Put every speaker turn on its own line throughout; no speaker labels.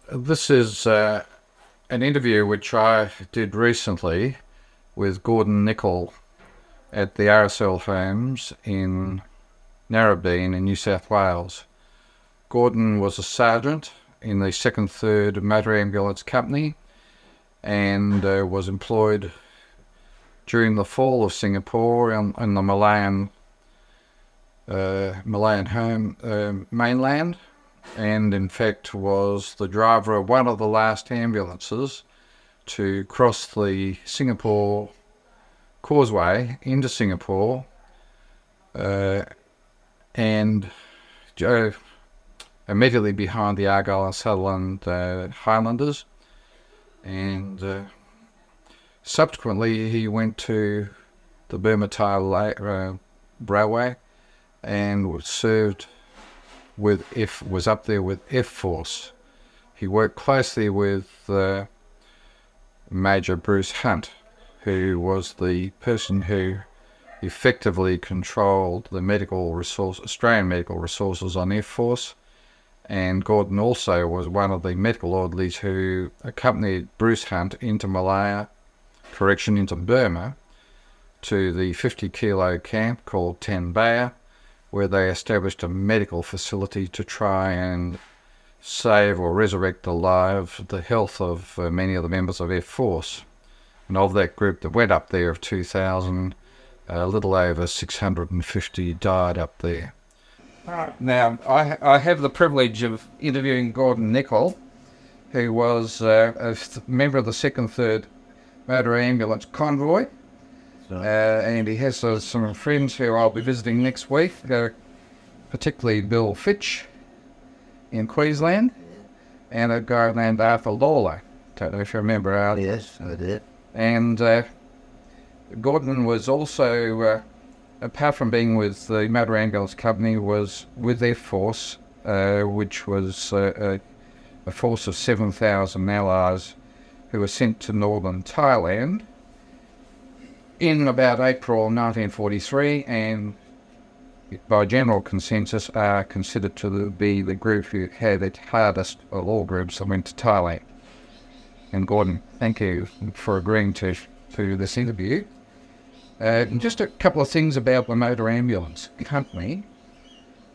This is an interview which I did recently with Gordon Nickol at the RSL Homes in Narrabeen in New South Wales. Gordon was a sergeant in the 2nd 3rd Motor Ambulance Company and was employed during the fall of Singapore on the Malayan home mainland, and in fact was the driver of one of the last ambulances to cross the Singapore Causeway into Singapore, and immediately behind the Argyll and Sutherland Highlanders, and subsequently he went to the Burma Thai Railway and was up there with F Force. He worked closely with Major Bruce Hunt, who was the person who effectively controlled the Australian medical resources on F Force. And Gordon also was one of the medical orderlies who accompanied Bruce Hunt into Burma, to the 50-kilo camp called Tanbaya, where they established a medical facility to try and save or resurrect the health of many of the members of F Force. And of that group that went up there of 2,000, a little over 650 died up there. Now, I have the privilege of interviewing Gordon Nickol, who was a member of the 2nd 3rd Motor Ambulance Convoy. And he has some friends who I'll be visiting next week, particularly Bill Fitch in Queensland, and a guy named Arthur Lawler. Don't know if you remember Arthur.
Yes, I did.
And Gordon was also, apart from being with the Motor Ambulance Company, was with F Force, which was a force of 7,000 allies who were sent to northern Thailand in about April 1943, and by general consensus are considered to be the group who had it hardest of all groups that went to Thailand. And Gordon, thank you for agreeing to this interview. Just a couple of things about the Motor Ambulance Company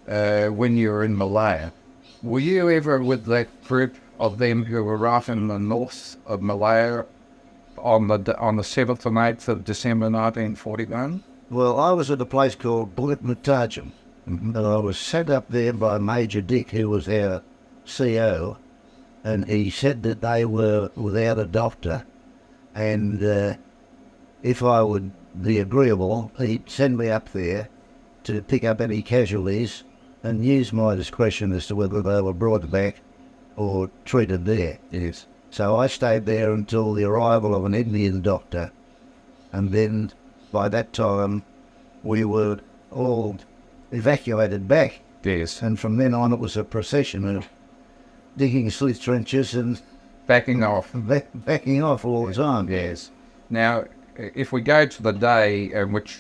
when you were in Malaya. Were you ever with that group of them who were right in the north of Malaya on the 7th and 8th of December 1941?
Well, I was at a place called Brit, and I was sent up there by Major Dick, who was our CO, and he said that they were without a doctor, and if I would be agreeable, he'd send me up there to pick up any casualties and use my discretion as to whether they were brought back or treated there.
Yes.
So I stayed there until the arrival of an Indian doctor, and then by that time we were all evacuated back.
Yes.
And from then on it was a procession of digging slit trenches and
Backing off.
backing off all the time.
Yes. Now, if we go to the day in which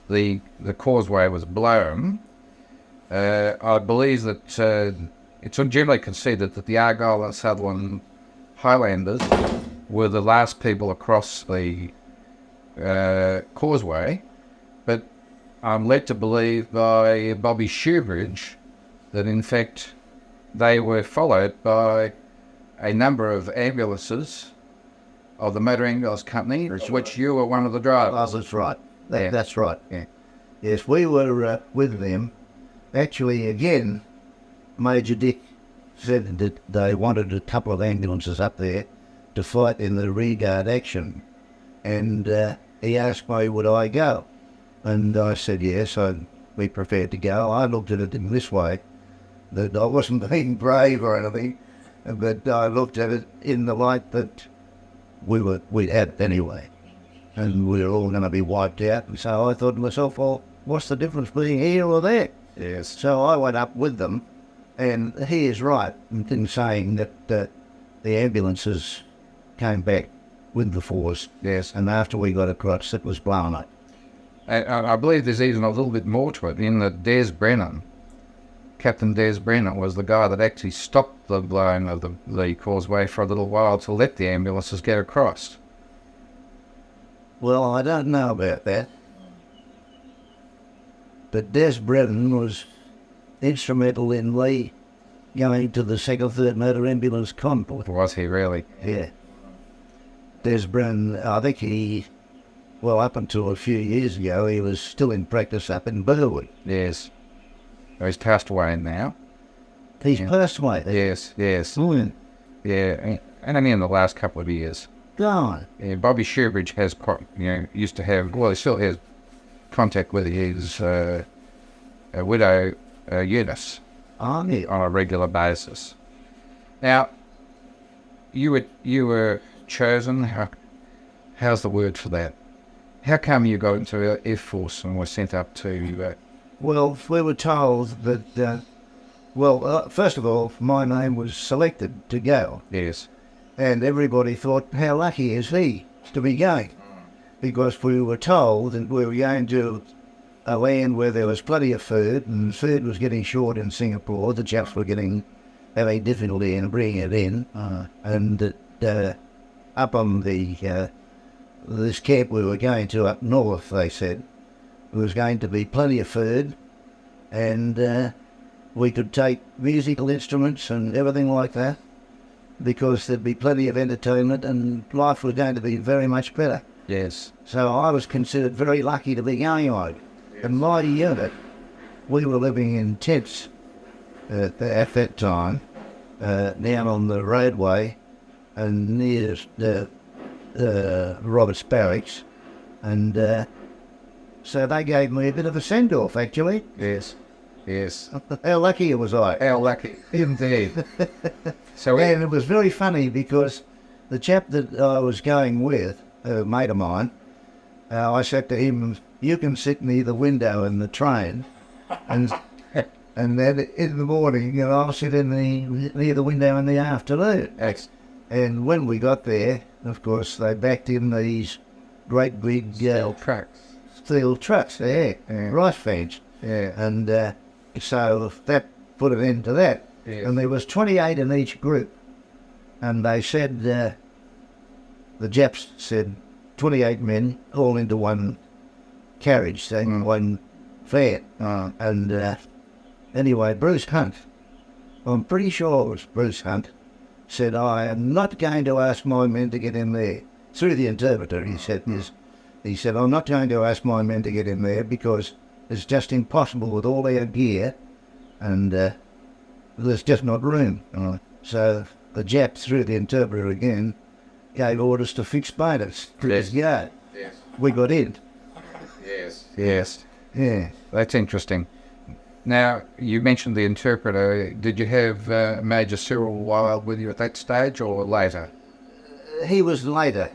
the causeway was blown, I believe that it's generally considered that the Argyll and Sutherland Highlanders were the last people across the causeway, but I'm led to believe by Bobby Shoebridge that in fact they were followed by a number of ambulances of the Motor Ambulance Company, which you were one of the drivers.
Oh, that's right. That's right. Yeah. Yes, we were with them. Actually, again, Major Dick said that they wanted a couple of ambulances up there to fight in the rearguard action, and he asked me would I go, and I said yes, I'd be prepared to go. I looked at it in this way, that I wasn't being brave or anything, but I looked at it in the light that we had it anyway, and we were all going to be wiped out. And so I thought to myself, well, what's the difference being here or there?
Yes.
So I went up with them, and he is right in saying that the ambulances came back with the force.
Yes.
And after we got across, it was blown up.
I believe there's even a little bit more to it, in that Des Brennan Captain Des Brennan was the guy that actually stopped the blowing of the causeway for a little while to let the ambulances get across.
Well, I don't know about that. But Des Brennan was instrumental in me going to the 2nd, 3rd Motor Ambulance Convoy.
Was he really?
Yeah. Des Brennan, I think up until a few years ago, he was still in practice up in Burma.
Yes. Oh, he's passed away now.
He's passed away.
Yes.
Mm.
Yeah, and only in the last couple of years.
Gone.
Yeah, Bobby Shoebridge has, used to have, well, he still has contact with his widow Eunice on a regular basis. Now, you were chosen. How's the word for that? How come you got into the Air Force and were sent up to?
Well, we were told that. First of all, my name was selected to go.
Yes.
And everybody thought, how lucky is he to be going? Because we were told that we were going to a land where there was plenty of food, and food was getting short in Singapore. The chaps were having difficulty in bringing it in. And that up on this camp we were going to up north, they said, there was going to be plenty of food, and we could take musical instruments and everything like that, because there'd be plenty of entertainment and life was going to be very much better.
Yes.
So I was considered very lucky to be going on. Yes. And my unit, we were living in tents at that time, down on the roadway and near the Roberts Barracks, and so they gave me a bit of a send-off, actually.
Yes.
How lucky was I?
How lucky, indeed.
And it was very funny because the chap that I was going with, a mate of mine, I said to him, you can sit near the window in the train, and then in the morning, I'll sit near the window in the afternoon.
Excellent.
And when we got there, of course, they backed in these great big
steel trucks,
rice fans.
Yeah.
And so that put an end to that.
Yes.
And there was 28 in each group. And they said, the Japs said, 28 men all into one carriage, one van. And anyway, Bruce Hunt, I'm pretty sure it was Bruce Hunt, said, I am not going to ask my men to get in there. Through the interpreter, he said, I'm not going to ask my men to get in there because it's just impossible with all our gear, and there's just not room. So the Jap, through the interpreter again, gave orders to fix bonus to his yard.
Yes.
We got in.
Yes.
Yeah.
That's interesting. Now, you mentioned the interpreter. Did you have Maj Cyril Wild with you at that stage or later?
He was later.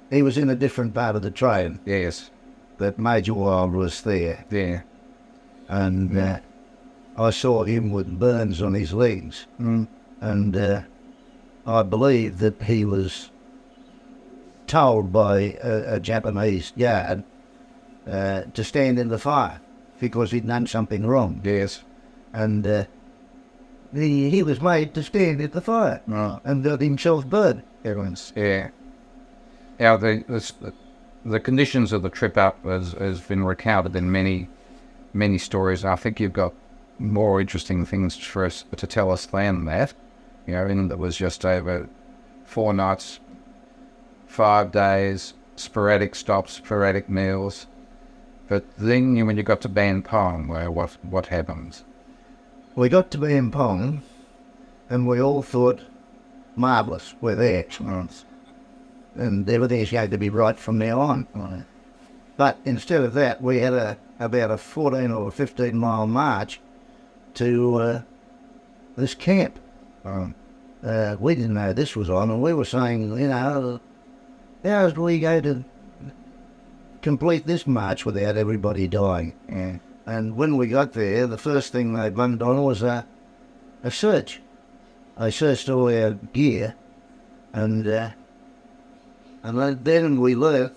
He was in a different part of the train.
Yes.
But Major Wild was there.
Yeah.
And I saw him with burns on his legs. And I believe that he was told by a Japanese guard to stand in the fire because he'd done something wrong.
Yes.
And he was made to stand at the fire and got himself burned.
Yeah. Now, the conditions of the trip up has been recounted in many stories. I think you've got more interesting things for us to tell us than that. And it was just over 4 nights, 5 days, sporadic stops, sporadic meals. But then when you got to Ban Pong, what happens?
We got to Ban Pong and we all thought, marvellous, we're there. And everything's going to be right from now on. But instead of that, we had about a 14 or 15 mile march to this camp. We didn't know this was on, and we were saying, how are we going to complete this march without everybody dying?
Yeah.
And when we got there, the first thing they bunged on was a search. They searched all our gear, and then we learned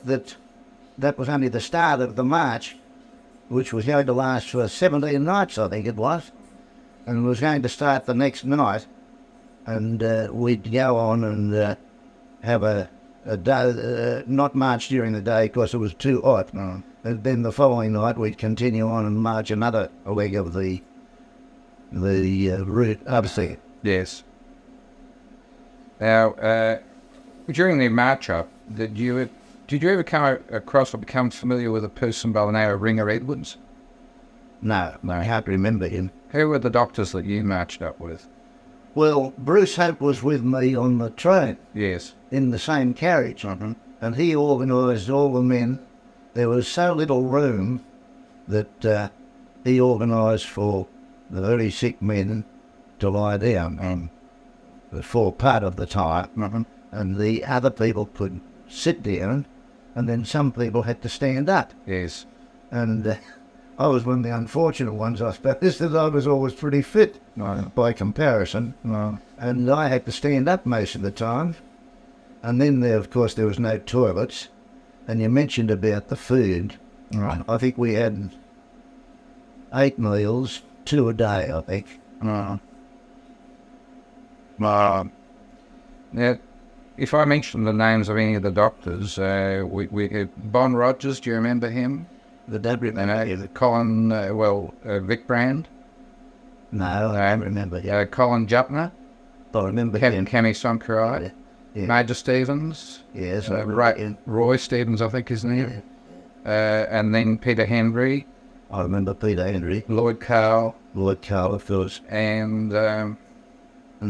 that was only the start of the march, which was going to last for 17 nights, I think it was. and was going to start the next night, and we'd go on and have a day, not march during the day because it was too hot.
Mm.
And then the following night we'd continue on and march another leg of the route up there.
Yes. Now, during the march up, did you ever come across or become familiar with a person by the name of Ringer Edwards?
No, I can't remember him.
Who were the doctors that you marched up with?
Well, Bruce Hunt was with me on the train.
Yes.
In the same carriage.
Mm-hmm.
And he organised all the men. There was so little room that he organised for the very sick men to lie down for part of the time.
Mm-hmm.
And the other people could sit down, and then some people had to stand up.
Yes.
And I was one of the unfortunate ones, I suppose, that I was always pretty fit by comparison.
No.
And I had to stand up most of the time. And then, of course, there was no toilets. And you mentioned about the food.
Right.
I think we had 8 meals, 2 a day, I think.
Now, if I mention the names of any of the doctors, we had Bon Rogers, do you remember him?
The W.
And Colin, Vic Brand.
No, I don't remember him.
Colin Jutner.
I remember
Kevin
him.
Kenny Sonkarai.
Yeah.
Major Stevens.
Yes, I remember him.
Roy Stevens, I think his name. And then Peter Henry.
I remember Peter Henry.
Lloyd Cowell.
Lloyd Cowell, of course.
And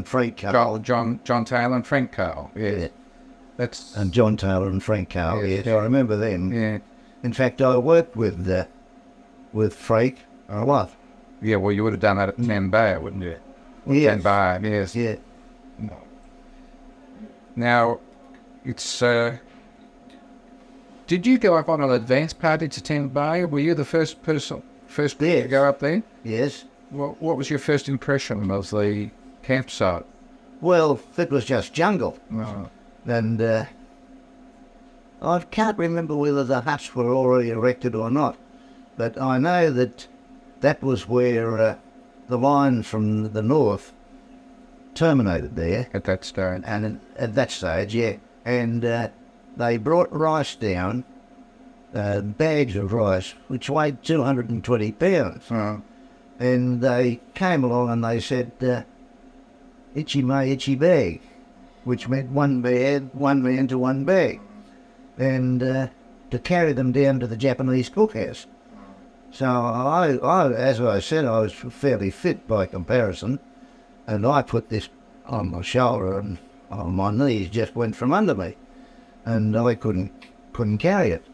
Frank Cowell.
John Taylor and Frank Cowell.
Yeah.
That's
And John Taylor and Frank Cowell.
Yes.
Yes, I remember them.
yeah.
In fact, I worked with Frank a lot.
Yeah, well, you would have done that at Tanbaya, wouldn't you?
Yes.
Tanbaya, yes.
Yeah.
Now, it's. Did you go up on an advance party to Tanbaya? Were you the first person to go up there?
Yes.
What was your first impression of the campsite?
Well, it was just jungle.
Oh.
And I can't remember whether the huts were already erected or not. But I know that was where the line from the north terminated there.
At that stage.
And at that stage, yeah. And they brought rice down, bags of rice, which weighed 220 pounds.
Oh.
And they came along and they said, itchy may, itchy bag, which meant one man to one bag. And to carry them down to the Japanese cookhouse. So I, as I said, I was fairly fit by comparison, and I put this on my shoulder and my knees just went from under me, and I couldn't carry it.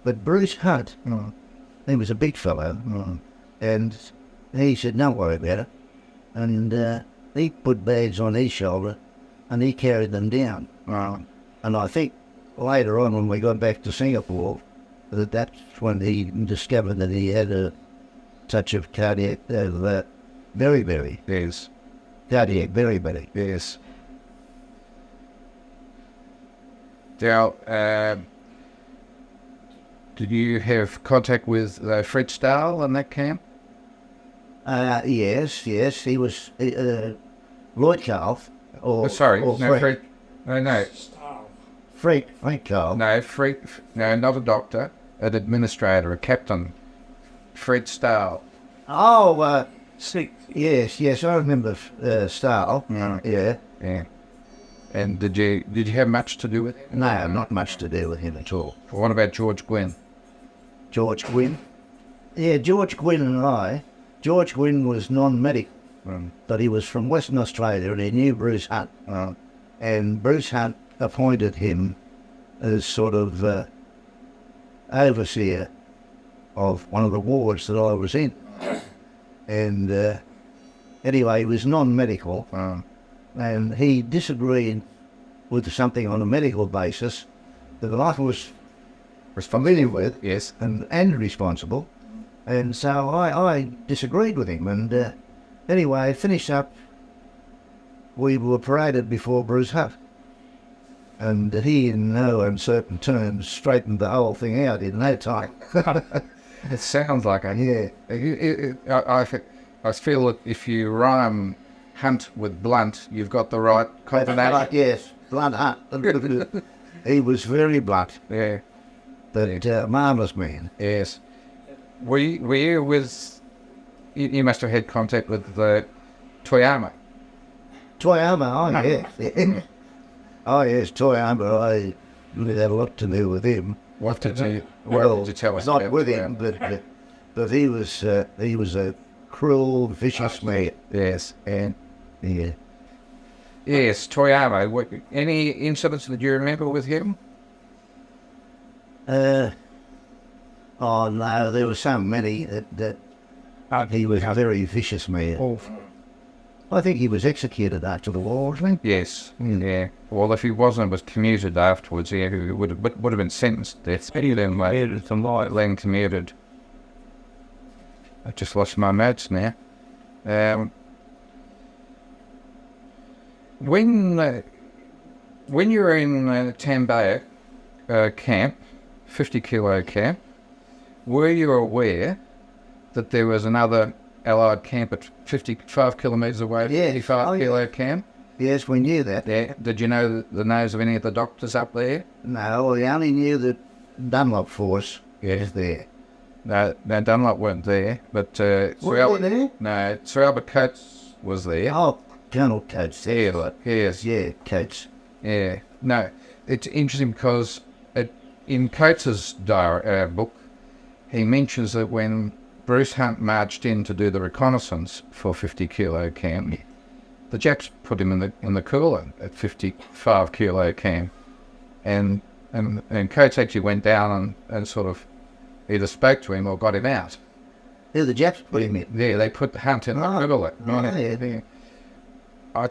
But Bruce Hunt, he was a big fellow, and he said, "Don't worry about it," and he put bags on his shoulder, and he carried them down. And I think later on, when we got back to Singapore, that's when he discovered that he had a touch of cardiac beriberi.
Yes.
Cardiac beriberi.
Yes. Now, did you have contact with Fred Stahl in that camp?
Yes, he was Lloyd Cowell.
No,
Frank.
Fred.
Frank Cowell.
No, Fred. No, not a doctor, an administrator, a captain. Fred Stahl.
Oh, yes, I remember Stahl. Yeah.
Yeah. And did you have much to do with him?
No, not much to do with him at all.
What about George Gwynn?
George Gwynn? Yeah, George Gwynn and I. George Gwynn was non-medical, but he was from Western Australia and he knew Bruce Hunt. And Bruce Hunt appointed him as sort of overseer of one of the wards that I was in. And anyway, he was non-medical, and he disagreed with something on a medical basis that I was familiar with,
Yes.
and responsible. And so I disagreed with him. And anyway, finished up, we were paraded before Bruce Hunt. And he, in no uncertain terms, straightened the whole thing out in no time.
It sounds like it.
Yeah.
I feel that if you rhyme hunt with blunt, you've got the right combination.
Yes, blunt hunt. He was very blunt.
Yeah.
But marvellous man.
Yes. Were you with... You must have had contact with Toyama.
Toyama, oh yes. Oh yes, Toyama, I really had a lot to do with him.
What did you tell us?
Not with him, but he was a cruel, vicious man.
Yes.
And yeah.
Yes, Toyama. Any incidents that you remember with him?
Oh no, there were so many that he was a very vicious man.
Oh.
I think he was executed after the war, wasn't he?
Yes. Yeah. Well, if he wasn't, was commuted afterwards. Yeah, he would have been sentenced to death. Then commuted. I just lost my notes now. When you were in Tanbaya camp, 50-kilo camp, were you aware that there was another Allied camp at 55 kilometres away, 55-kilo camp?
Yes, we knew that.
Yeah. Did you know the names of any of the doctors up there?
No, we only knew that Dunlop Force was there.
No, Dunlop weren't there, but Sir Albert Coates was there.
Oh, Colonel Coates.
Yes.
Yeah, Coates.
Yeah. No, it's interesting because in Coates's book, he mentions that when Bruce Hunt marched in to do the reconnaissance for 50-kilo camp, the Japs put him in the cooler at 55-kilo camp, and Coates actually went down and sort of either spoke to him or got him out.
Yeah, the Japs put him in.
Yeah, they put Hunt in the cooler.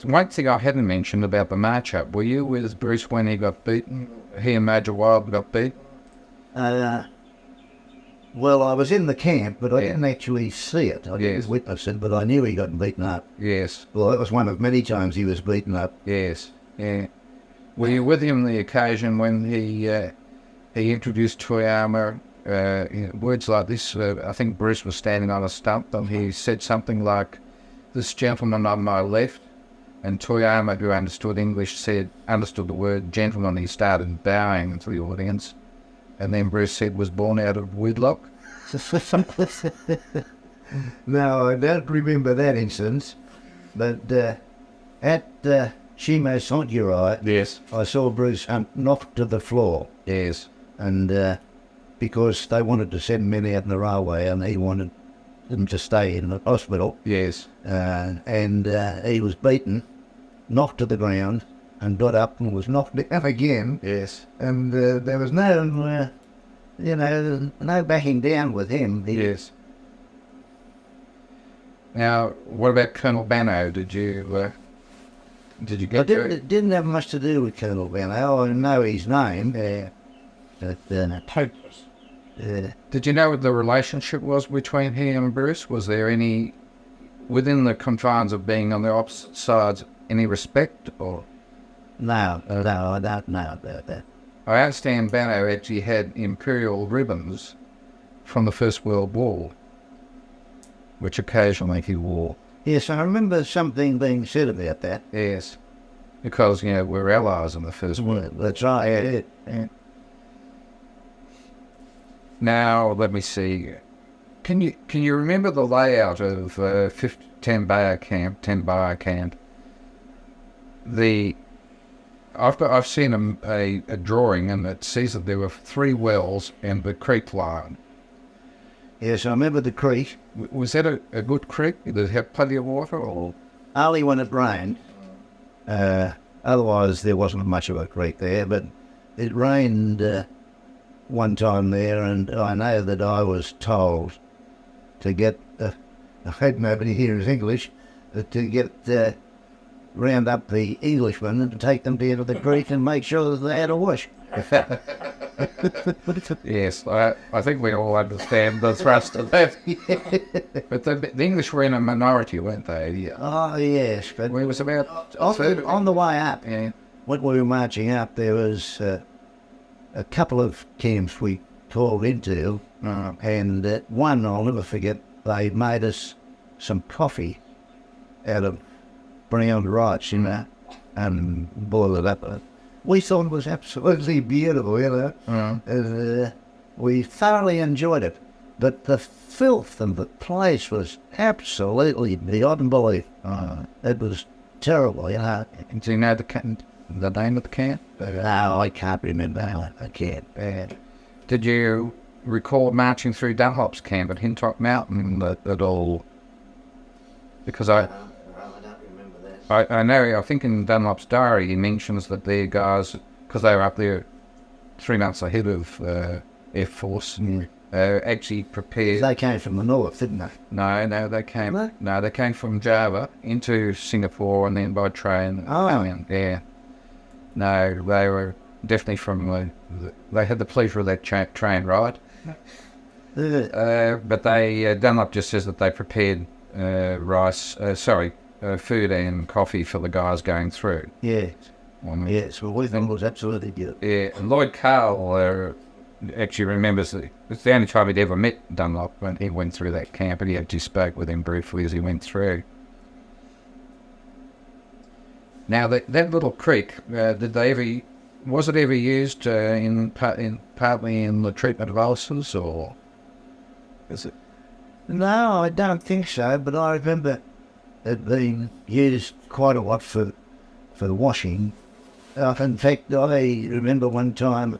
One thing I hadn't mentioned about the march up, were you with Bruce when he got beaten? He and Major Wild got beaten?
Well, I was in the camp, but I didn't actually see it. I didn't witness it, but I knew he got beaten up.
Yes.
Well, that was one of many times he was beaten up.
Yes. Yeah. Were you with him the occasion when he introduced Toyama? Words like this, I think Bruce was standing on a stump and he said something like, "This gentleman on my left," and Toyama, who understood English, understood the word gentleman. He started bowing to the audience, and then Bruce said, "Was born out of wedlock."
No, I don't remember that instance, but at Shimo Saint-Uri,
yes,
I saw Bruce Hunt knocked to the floor.
Yes.
And because they wanted to send men out in the railway and he wanted them to stay in the hospital.
Yes.
And he was beaten, knocked to the ground, and got up and was knocked down again.
Yes.
And there was no, no backing down with him.
Yes. Now, what about Colonel Banno? Did you get
it? Didn't have much to do with Colonel Banno. I know his name.
Did you know what the relationship was between he and Bruce? Was there any, within the confines of being on the opposite sides, any respect or?
No, I don't know about that.
I understand Banno actually had imperial ribbons from the First World War, which occasionally he wore.
Yes, I remember something being said about that.
Yes, because, we're allies in the First World War.
That's right, yeah.
Now, let me see. Can you remember the layout of Tanbaya camp? I've seen a drawing, and it says that there were 3 wells and the creek line.
Yes, I remember the creek.
Was that a good creek? Did it have plenty of water? Or?
Only when it rained. Otherwise, there wasn't much of a creek there, but it rained one time there, and I know that I was told to get, I hope nobody here is English, to get round up the Englishmen and to take them down to the creek and make sure that they had a wash.
Yes, I think we all understand the thrust of that. But the English were in a minority, weren't they? Yeah.
Oh, yes. But
it was about
on the way up,
yeah.
When we were marching up, there was a couple of camps we called into, and one I'll never forget, they made us some coffee out of brown rice, and boil it up. We thought it was absolutely beautiful, and we thoroughly enjoyed it. But the filth of the place was absolutely beyond belief. It was terrible,
Do you know the name of the camp?
No, I can't remember. I can't.
Did you recall marching through Dunlop's camp at Hintock Mountain at all? Because I don't remember that. I know, I think in Dunlop's diary he mentions that their guys, because they were up there 3 months ahead of Air Force, actually prepared.
They came from the north, didn't they?
No, they came. No, they came from Java into Singapore and then by train. Yeah. No, they were definitely from. They had the pleasure of that train ride. But they Dunlop just says that they prepared food and coffee for the guys going through.
Yes. Yes. Well, we think it was absolutely good.
Yeah. And Lloyd Cahill actually remembers that it's the only time he'd ever met Dunlop when he went through that camp, and he actually spoke with him briefly as he went through. Now that little creek, was it ever used partly in the treatment of ulcers, or is it?
No, I don't think so. But I remember it being used quite a lot for the washing. In fact, I remember one time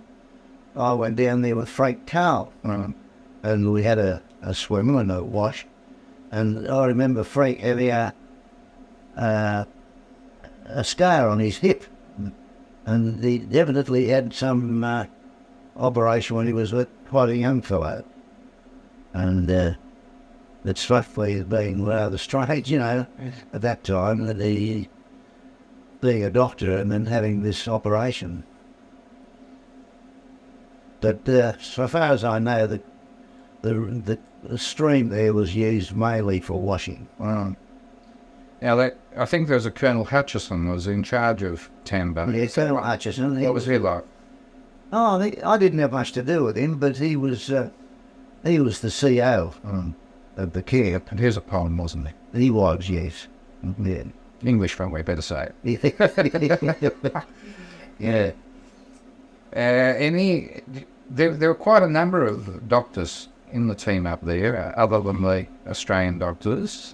I went down there with Frank Carl, and we had a swim and a wash. And I remember Frank having a scar on his hip, and he evidently had some operation when he was quite a young fellow. And it struck me as being rather strange, at that time, that he being a doctor and then having this operation. But so far as I know, the stream there was used mainly for washing.
Wow. Now, I think there was a Colonel Hutchison who was in charge of Tanbaya.
Yeah, Colonel Hutchison.
What was he like?
Oh, I didn't have much to do with him, but he was the CO of the camp.
And he was a poem, wasn't he?
He was, yes. Yeah.
English, won't we better say it?
Yeah.
There were quite a number of doctors in the team up there, other than the Australian doctors.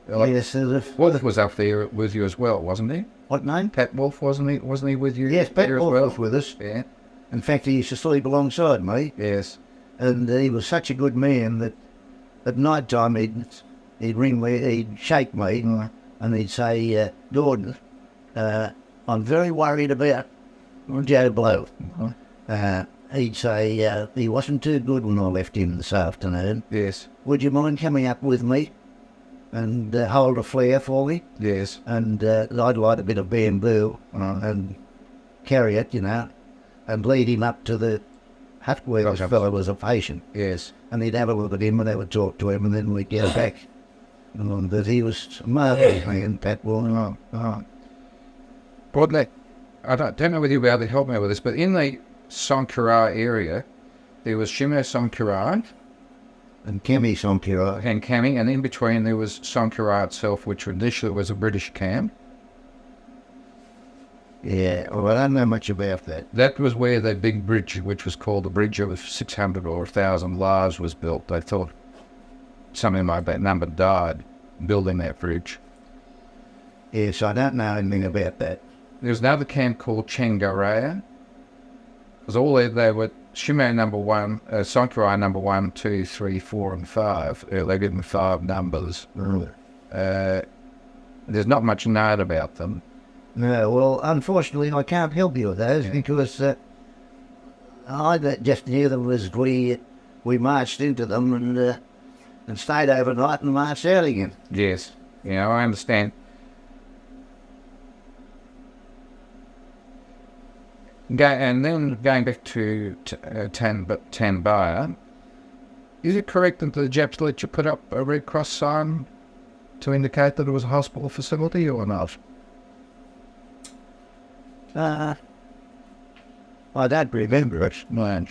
Yes,
Wolf was up there with you as well, wasn't he?
What name?
Pat Wolf, wasn't he? Wasn't he with you?
Yes, Pat Wolf
well?
was with us.
Yeah.
In fact, he used to sleep alongside me.
Yes.
And he was such a good man that at night time he'd ring me, he'd shake me, and he'd say, Gordon, I'm very worried about Joe Blow. He'd say he wasn't too good when I left him this afternoon.
Yes.
Would you mind coming up with me and hold a flare for me?
Yes.
And I'd light a bit of bamboo and carry it, and lead him up to the hut where this fellow was a patient.
Yes.
And he'd have a look at him and they would talk to him, and then we'd go back. But he was a marvellous man, Pat Wolf.
Broadly, I don't know whether you'll be able to help me with this, but in the Songkhara area, there was Shimo Songkhara
and Kemi Songkhara.
And Kemi, and in between there was Songkhara itself, which initially was a British camp.
Yeah, well, I don't know much about that.
That was where the big bridge, which was called the Bridge of 600 or 1,000 lives, was built. They thought something like that number died building that bridge.
Yes, I don't know anything about that.
There's another camp called Chengaraya. Because all they were Shimo number 1, Songkhara number 1, 2, 3, 4, and 5. They give them 5 numbers. There's not much known about them.
No, well, unfortunately, I can't help you with those because I just knew them as we marched into them and stayed overnight and marched out again.
Yes, I understand. And then going back to Tanbaya, is it correct that the Japs let you put up a Red Cross sign to indicate that it was a hospital facility or not?
I don't remember it.
Man.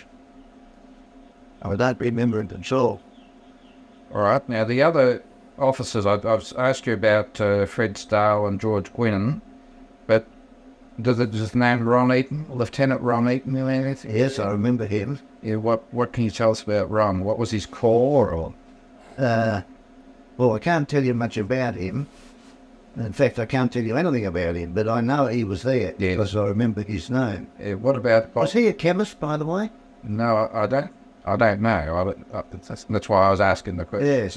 I don't remember it at all.
All right. Now, the other officers, I've asked you about Fred Stahl and George Gwynn, but does the name Ron Eaton, Lieutenant Ron Eaton, mean anything?
Yes, I remember him.
Yeah, what can you tell us about Ron? What was his corps? Or?
Well, I can't tell you much about him. In fact, I can't tell you anything about him, but I know he was there because I remember his name.
What about...
Was he a chemist, by the way?
No, I don't know. That's why I was asking the question.
Yes.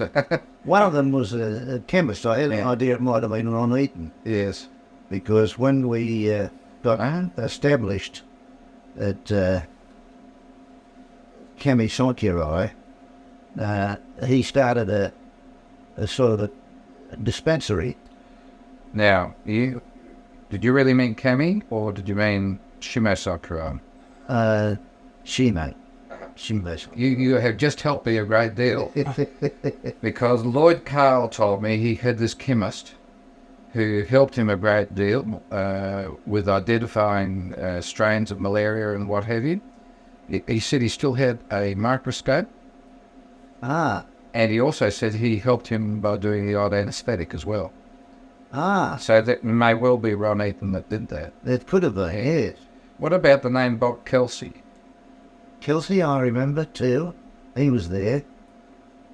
One of them was a chemist. I had an idea it might have been Ron Eaton.
Yes.
Because when we got established at Kami Sankyarai, he started a sort of a dispensary.
Now, did you really mean Kami, or did you mean Shimo Sakurai?
Shimo.
You have just helped me a great deal. Because Lloyd Carl told me he had this chemist who helped him a great deal with identifying strains of malaria and what have you. He said he still had a microscope. And he also said he helped him by doing the odd anaesthetic as well. So that may well be Ron Eaton that did that.
It could have been, yes.
What about the name Bob Kelsey?
Kelsey, I remember too. He was there.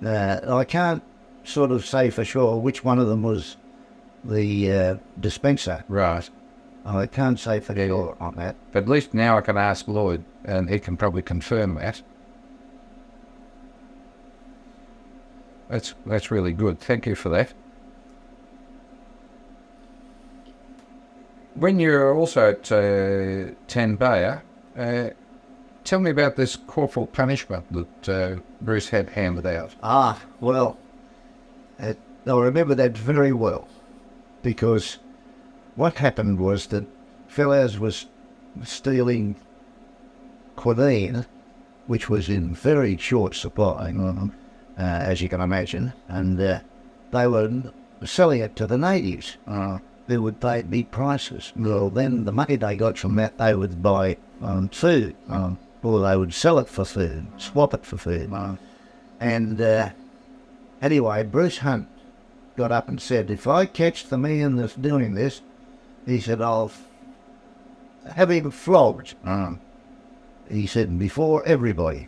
I can't sort of say for sure which one of them was the dispenser.
Right.
I can't say for sure on that.
But at least now I can ask Lloyd, and he can probably confirm that. That's really good. Thank you for that. When you're also at Tanbaya, tell me about this corporal punishment that Bruce had handed out.
Well, I remember that very well, because what happened was that fellows was stealing quinine, which was in very short supply, as you can imagine, and they were selling it to the natives. Who would pay big prices. Well, then the money they got from that, they would buy food, or they would sell it for food, swap it for food. And anyway, Bruce Hunt got up and said, if I catch the man that's doing this, he said, I'll have him flogged. He said, before everybody.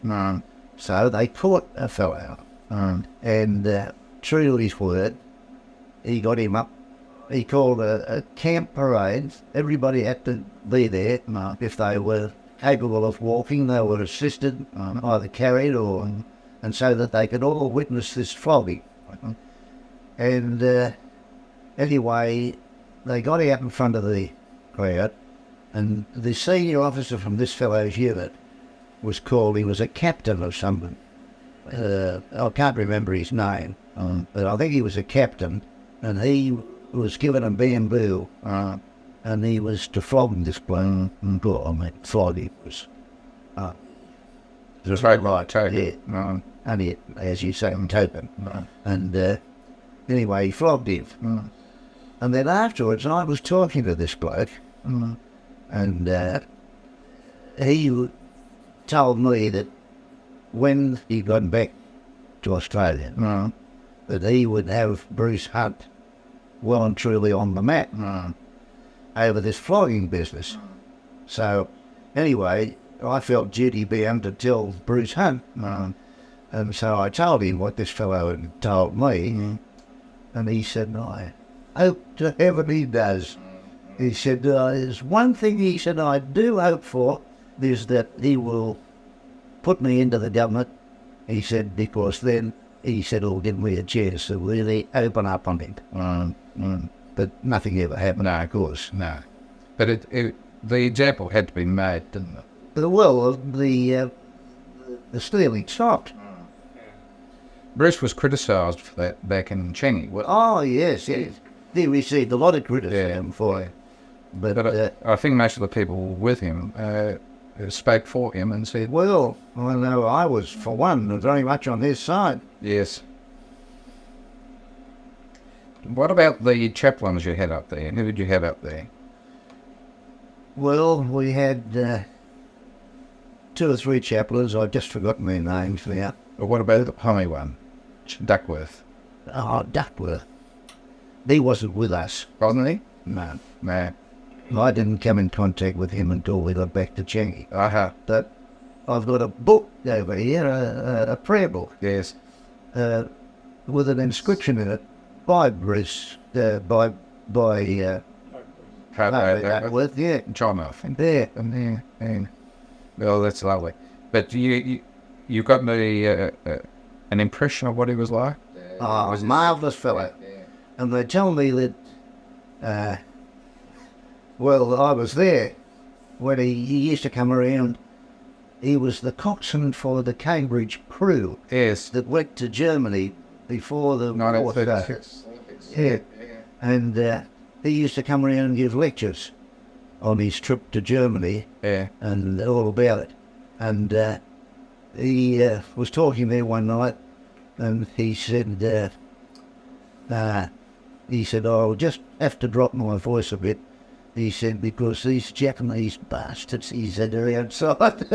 So they caught a fellow, and true to his word, he got him up. He called a camp parade. Everybody had to be there. If they were capable of walking, they were assisted, either carried and so that they could all witness this flogging. And anyway, they got out in front of the crowd, and the senior officer from this fellow's unit was called. He was a captain of something. I can't remember his name, but I think he was a captain, and he was given a bamboo, and he was to flog this bloke. Flog him was...
Just right,
token. Yeah. And it, as you say, token. And anyway, he flogged him. And then afterwards, I was talking to this bloke, and he told me that when he got back to Australia, that he would have Bruce Hunt well and truly on the mat over this flogging business. So anyway, I felt duty bound to tell Bruce Hunt, and so I told him what this fellow had told me, and he said, I hope to heaven he does. He said, there's one thing he said I do hope for, is that he will put me into the government. He said, because then, he said, it'll give me a chance to really open up on him. But nothing ever happened.
No, of course, no. But the example had to be made, didn't it?
Well, the stealing stopped.
Bruce was criticised for that back in Changi.
Oh, yes. He received a lot of criticism for it. But
I think most of the people with him spoke for him and said...
Well, I know I was, for one, very much on his side.
Yes. What about the chaplains you had up there? Who did you have up there?
Well, we had 2 or 3 chaplains. I've just forgotten their names now.
But what about the Pommy one, Duckworth?
Duckworth. He wasn't with us.
Wasn't he?
No.
No.
I didn't come in contact with him until we got back to Changi. But I've got a book over here, a prayer book.
Yes.
With an inscription in it by Bruce, by Duckworth, yeah.
John off.
There.
Well, that's lovely. But you got an impression of what he was like?
Oh, a marvellous fellow.
Yeah.
And they tell me that, well, I was there when he used to come around. He was the coxswain for the Cambridge crew.
Yes.
That went to Germany before the war.
1936.
Yeah. And he used to come around and give lectures on his trip to Germany.
Yeah.
And all about it. And he was talking there one night, and he said, I'll just have to drop my voice a bit. He said, because these Japanese bastards, he said, are outside.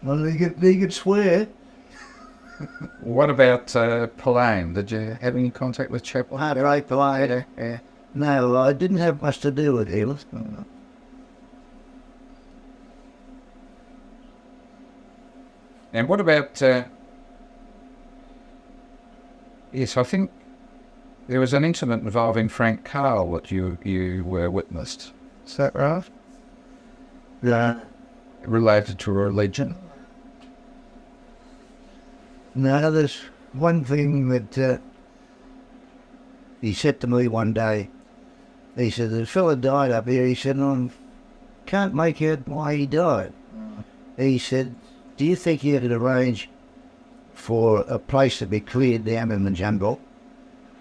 Well, he could swear.
What about Pallane? Did you have any contact with Chaplain?
Great Pallane.
Yeah.
No, I didn't have much to do with him.
And what about... yes, I think there was an incident involving Frank Cahill that you witnessed. Is that right?
No.
Related to religion?
No, there's one thing that he said to me one day. He said, the fella died up here. He said, I can't make out why he died. He said, do you think you could arrange for a place to be cleared down in the jungle?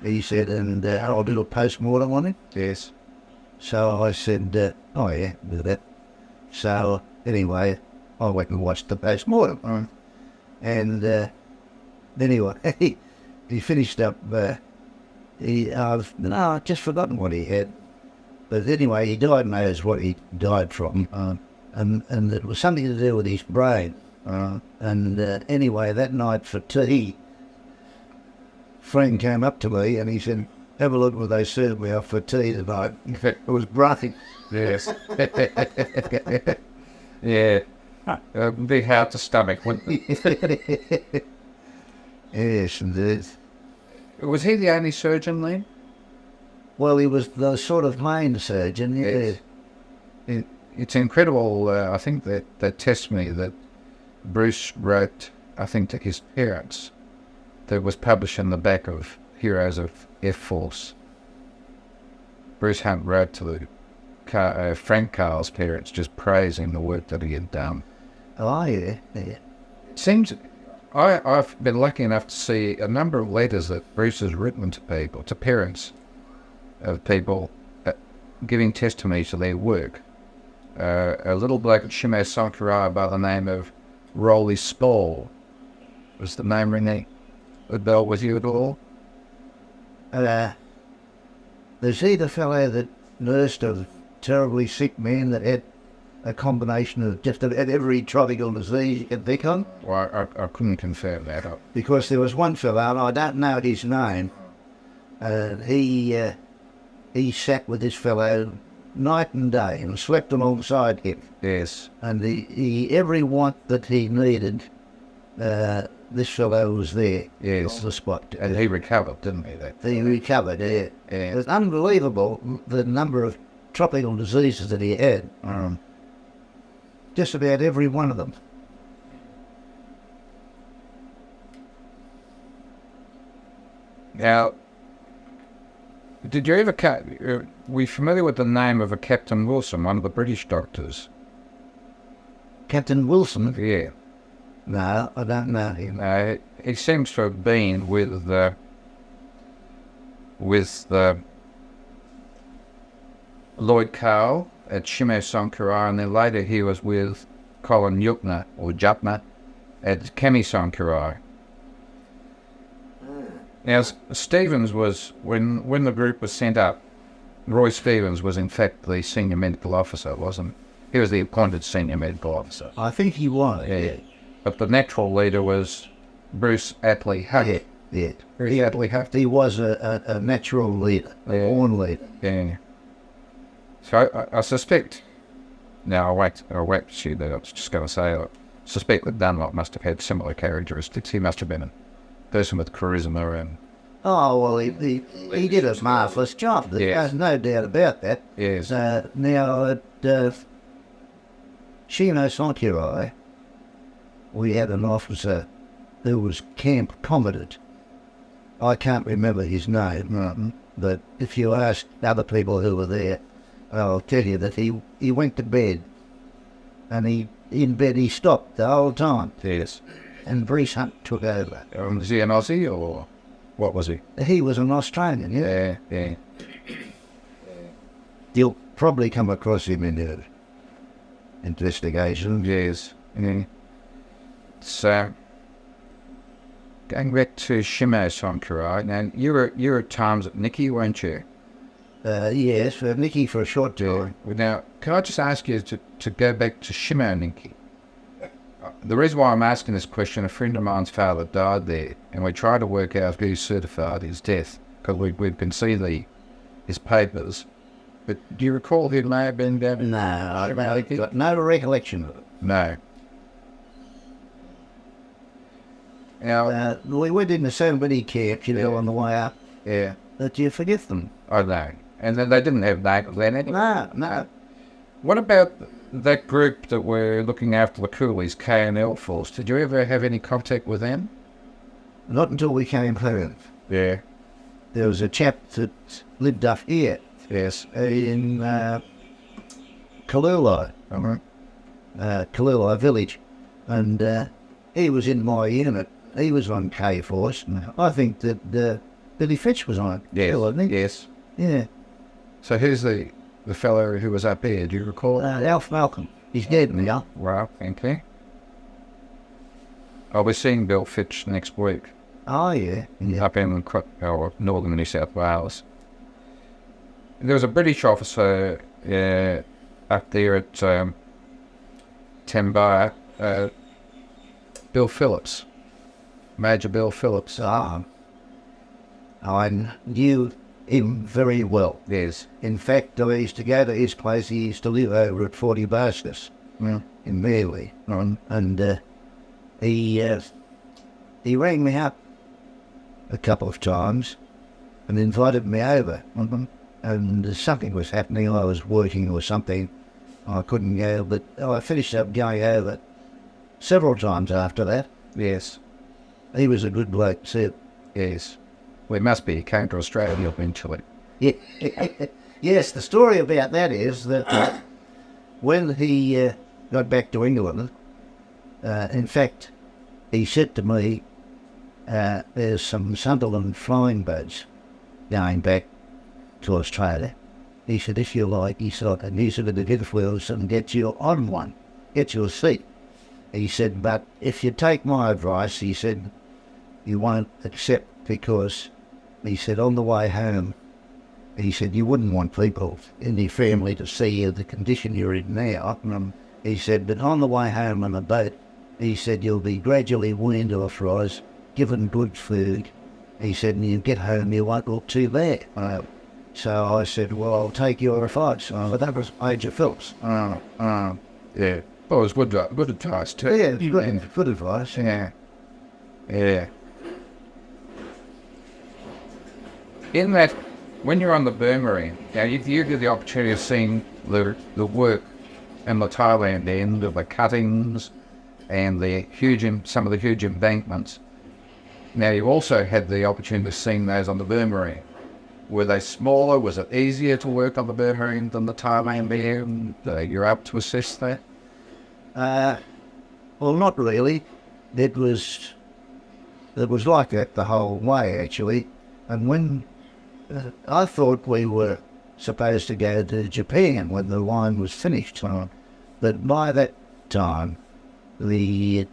He said, and I'll do a post-mortem on it.
Yes.
So I said, oh yeah, do that. So anyway, I went and watched the post-mortem. And anyway, he finished up, I've just forgotten what he had. But anyway, he died knows what he died from. And it was something to do with his brain. And anyway, that night for tea, Frank came up to me and he said, have a look what they served me up for tea tonight. It was brothing.
Yes. Yeah. It would be hard to stomach, wouldn't it?
Yes, indeed.
Was he the only surgeon then?
Well, he was the sort of main surgeon, yeah.
Yes. It's incredible, I think, that testimony that Bruce wrote, I think, to his parents, that was published in the back of Heroes of F Force. Bruce Hunt wrote to Frank Cahill's parents just praising the work that he had done.
Oh, yeah.
It seems... I've been lucky enough to see a number of letters that Bruce has written to people, to parents of people, giving testimony to their work. A little bloke at Shimo Sankara by the name of Rolly Spall. Was the name ringing a bell with you at all?
There's he the fellow that nursed a terribly sick man that had a combination of just about every tropical disease you can think of?
Well, I couldn't confirm that.
Because there was one fellow, and I don't know his name, he sat with this fellow night and day and slept alongside him.
Yes.
And he every want that he needed, this fellow was there.
Yes.
On the spot.
And he recovered, didn't he?
He recovered, yeah.
Yeah.
It's unbelievable the number of tropical diseases that he had. Just about every one of them.
Now, did you ever... were you familiar with the name of a Captain Wilson, one of the British doctors?
Captain Wilson?
Yeah.
No, I don't know him.
No, he seems to have been with Lloyd Cahill at Shimo Sankara, and then later he was with Colin Yukna, or Japna, at Kemi Sankara. Now, Stevens was, when the group was sent up, Roy Stevens was in fact the senior medical officer, wasn't he? He was the appointed senior medical officer.
I think he was.
Yeah. But the natural leader was Bruce Atley Hunt.
Yeah.
Very sadly have to.
He was a natural leader, a born leader.
Yeah. So I suspect. Now I won't pursue that. I was just going to say I suspect that Dunlop must have had similar characteristics. He must have been a person with charisma and.
Oh, well, he did a marvellous job. There's no doubt about that.
Yes.
Now, at Shino we had an officer who was camp commandant. I can't remember his name, but if you ask other people who were there, I'll tell you that he went to bed, and in bed he stopped the whole time.
Yes.
And Brees Hunt took over.
Was he an Aussie or what was he?
He was an Australian, yeah.
Yeah.
You'll probably come across him in your investigation.
Yes. Yeah. So, going back to Shimo Sankara, now you were at times at Nickol, weren't you?
Yes, Nicky for a short time.
Now, can I just ask you to go back to Shimo Nickol? The reason why I'm asking this question, a friend of mine's father died there, and we tried to work out who certified his death, because we can see his papers. But do you recall who may have been down?
No, I've got no recollection of it.
No. Now,
we went into so many camps, on the way up,
yeah,
that you forget them.
I know. And then they didn't have names then anyway.
No.
What about that group that were looking after the coolies, K&L Force? Did you ever have any contact with them?
Not until we came home.
Yeah.
There was a chap that lived up here.
Yes.
In Kalulai. Kalulai village. And he was in my unit. He was on K Force. I think that Billy Fitch was on it.
Yes.
Wasn't he?
Yes.
Yeah.
So who's the fellow who was up here? Do you recall?
Alf Malcolm. He's dead now.
Wow, okay. I'll be seeing Bill Fitch next week.
Oh, yeah.
Up in northern New South Wales. There was a British officer up there at Tanbaya, Bill Phillips, Major Bill Phillips.
I knew him very well.
Yes.
In fact, I used to go to his place. He used to live over at 40 Baskus in Merley. And he rang me up a couple of times and invited me over. And something was happening. I was working or something. I couldn't go, but I finished up going over several times after that.
Yes.
He was a good bloke, too.
Yes. Well, it must be. He came to Australia eventually.
Yeah. Yes, the story about that is that when he got back to England, in fact, he said to me, there's some Sunderland flying boats going back to Australia. He said, if you like, he said, the Gidfwheels and get you on one, get you a seat. He said, but if you take my advice, he said, you won't accept, because he said, on the way home, he said, you wouldn't want people in your family to see you the condition you're in now. He said, but on the way home on a boat, he said, you'll be gradually weaned off rice, given good food. He said, and you get home, you won't look too bad. So I said, well, I'll take your advice. But that was Major Phillips.
Yeah. Well, it was good advice too.
Yeah, good advice.
Yeah. In that, when you're on the Burma end, now you get the opportunity of seeing the work in the Thailand end of the cuttings and some of the huge embankments. Now you also had the opportunity of seeing those on the Burma end. Were they smaller? Was it easier to work on the Burma end than the Thailand end? You're able to assess that?
Well, not really. It was like that the whole way, actually. And when I thought we were supposed to go to Japan when the line was finished, but by that time, the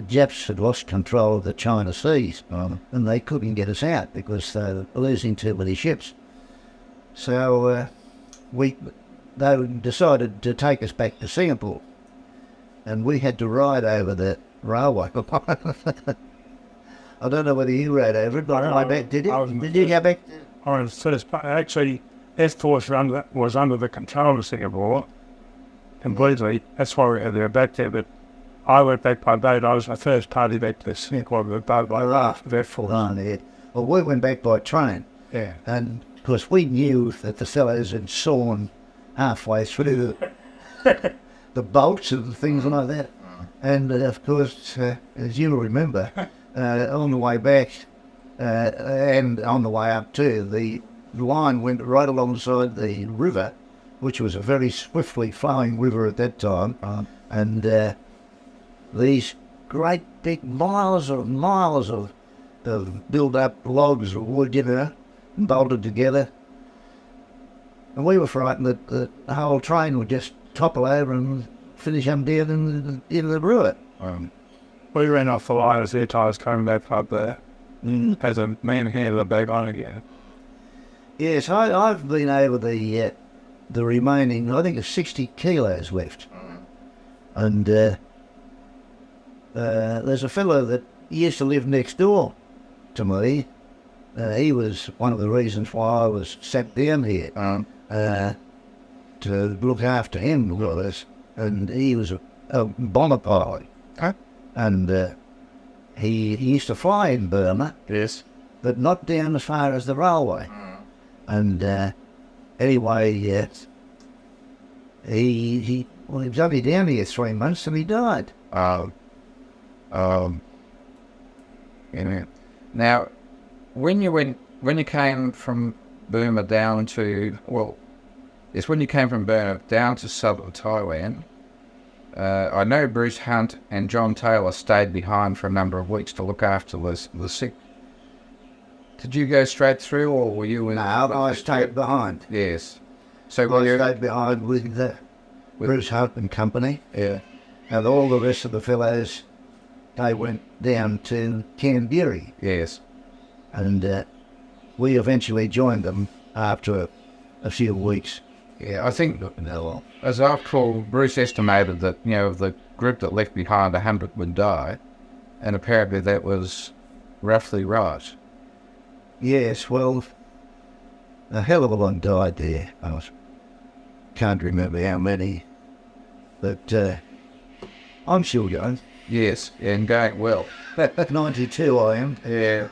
Japs had lost control of the China Seas, and they couldn't get us out because they were losing too many ships. So they decided to take us back to Singapore, and we had to ride over the railway I don't know whether you rode over it, but I bet, did you? Did you go back?
I was first, actually, F Force was under the control of Singapore completely. That's why we were back there. But I went back by boat. I was the first party back to Singapore with a boat by F Force.
Well, we went back by train.
Yeah.
And of course, we knew that the fellows had sawn halfway through the bolts and things like that. And of course, as you'll remember, on the way back and on the way up too, the line went right alongside the river, which was a very swiftly flowing river at that time. And these great big miles of build-up logs of wood, bolted together. And we were frightened that the whole train would just topple over and finish them down in the river.
We ran off the line as their tyres coming back up there. As a man handed it back on again.
Yes, I've been over the remaining, I think it's 60 kilos left. And there's a fellow that used to live next door to me. He was one of the reasons why I was sat down here to look after him, and he was a bomber pilot. And he used to fly in Burma.
Yes.
But not down as far as the railway. And anyway, he was only down here 3 months and he died.
Now, when you came from Burma down to, when you came from Burma down to southern Thailand, I know Bruce Hunt and John Taylor stayed behind for a number of weeks to look after the sick. Did you go straight through, or were you in?
No, I stayed behind.
Yes. So
I stayed behind with Bruce Hunt and company.
Yeah.
And all the rest of the fellows, they went down to Canberra.
Yes.
And we eventually joined them after a few weeks.
Yeah, I think, as after all, Bruce estimated that, of the group that left behind, 100 would die, and apparently that was roughly right.
Yes, well, a hell of a lot died there. I can't remember how many, but I'm still going.
Yes, and going well.
92 I am.
Yeah.